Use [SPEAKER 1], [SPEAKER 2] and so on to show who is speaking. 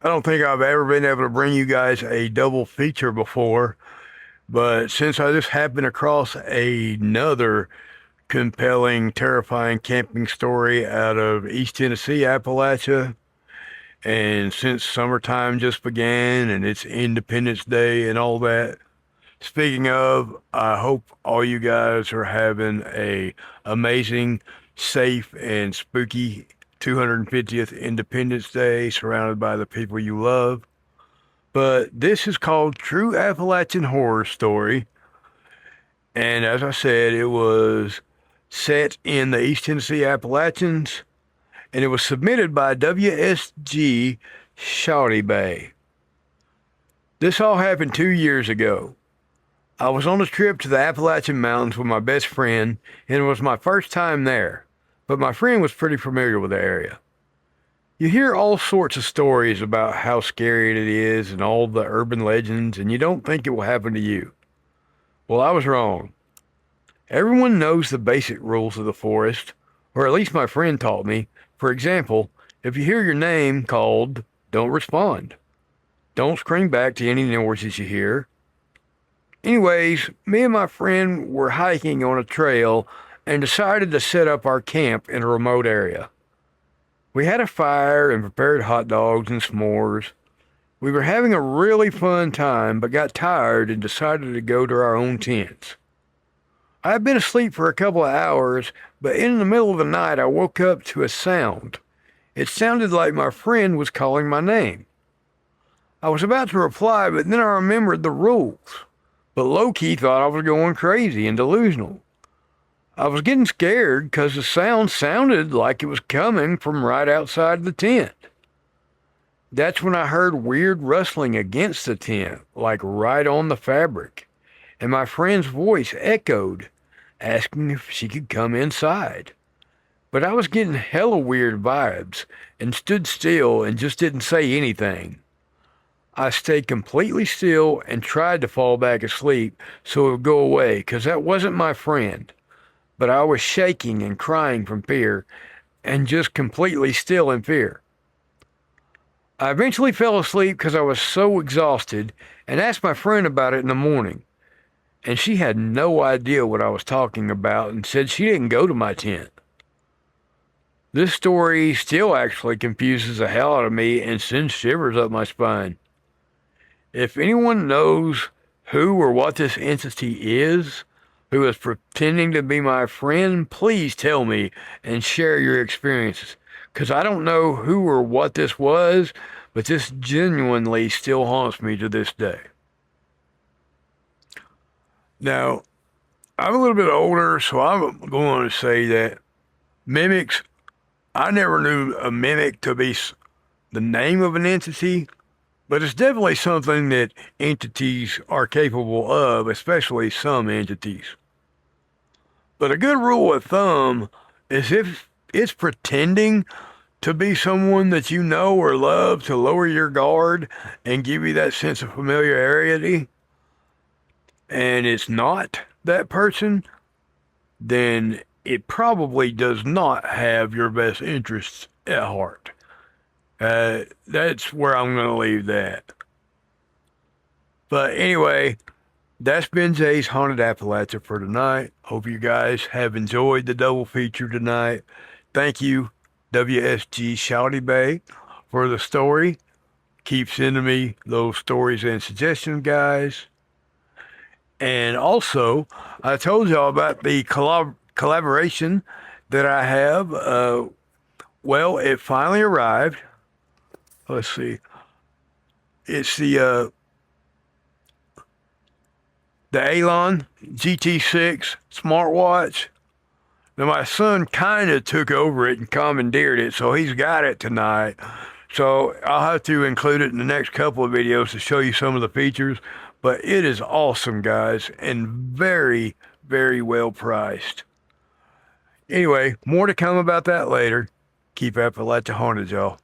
[SPEAKER 1] I don't think I've ever been able to bring you guys a double feature before, but since I just happened across another compelling, terrifying camping story out of East Tennessee, Appalachia, and since summertime just began and it's Independence Day and all that, speaking of, I hope all you guys are having a amazing, safe, and spooky 250th Independence Day surrounded by the people you love. But this is called True Appalachian Horror Story. And as I said, it was set in the East Tennessee Appalachians and it was submitted by WSG Shawty Bay. This all happened 2 years ago. I was on a trip to the Appalachian Mountains with my best friend, and it was my first time there, but my friend was pretty familiar with the area. You hear all sorts of stories about how scary it is and all the urban legends, and you don't think it will happen to you. Well, I was wrong. Everyone knows the basic rules of the forest, or at least my friend taught me. For example, if you hear your name called, don't respond. Don't scream back to any noises you hear. Anyways, me and my friend were hiking on a trail and decided to set up our camp in a remote area. We had a fire and prepared hot dogs and s'mores. We were having a really fun time, but got tired and decided to go to our own tents. I had been asleep for a couple of hours, but in the middle of the night I woke up to a sound. It sounded like my friend was calling my name. I was about to reply, but then I remembered the rules. But low-key thought I was going crazy and delusional. I was getting scared because the sound sounded like it was coming from right outside the tent. That's when I heard weird rustling against the tent, like right on the fabric, and my friend's voice echoed, asking if she could come inside. But I was getting hella weird vibes and stood still and just didn't say anything. I stayed completely still and tried to fall back asleep so it would go away because that wasn't my friend. But I was shaking and crying from fear and just completely still in fear. I eventually fell asleep because I was so exhausted and asked my friend about it in the morning. And she had no idea what I was talking about and said she didn't go to my tent. This story still actually confuses the hell out of me and sends shivers up my spine. If anyone knows who or what this entity is, who is pretending to be my friend, please tell me and share your experiences. Because I don't know who or what this was, but this genuinely still haunts me to this day. Now, I'm a little bit older, so I'm going to say that mimics, I never knew a mimic to be the name of an entity. But it's definitely something that entities are capable of, especially some entities. But a good rule of thumb is if it's pretending to be someone that you know or love to lower your guard and give you that sense of familiarity, and it's not that person, then it probably does not have your best interests at heart. That's where I'm going to leave that. But anyway, that's been Jay's Haunted Appalachia for tonight. Hope you guys have enjoyed the double feature tonight. Thank you, WSG Shouty Bay, for the story. Keep sending me those stories and suggestions, guys. And also, I told y'all about the collaboration that I have. Well, it finally arrived. Let's see. It's the Alon GT6 smartwatch. Now my son kind of took over it and commandeered it, so he's got it tonight. So I'll have to include it in the next couple of videos to show you some of the features. But it is awesome, guys, and very, very well priced. Anyway, more to come about that later. Keep Appalachia haunted, y'all.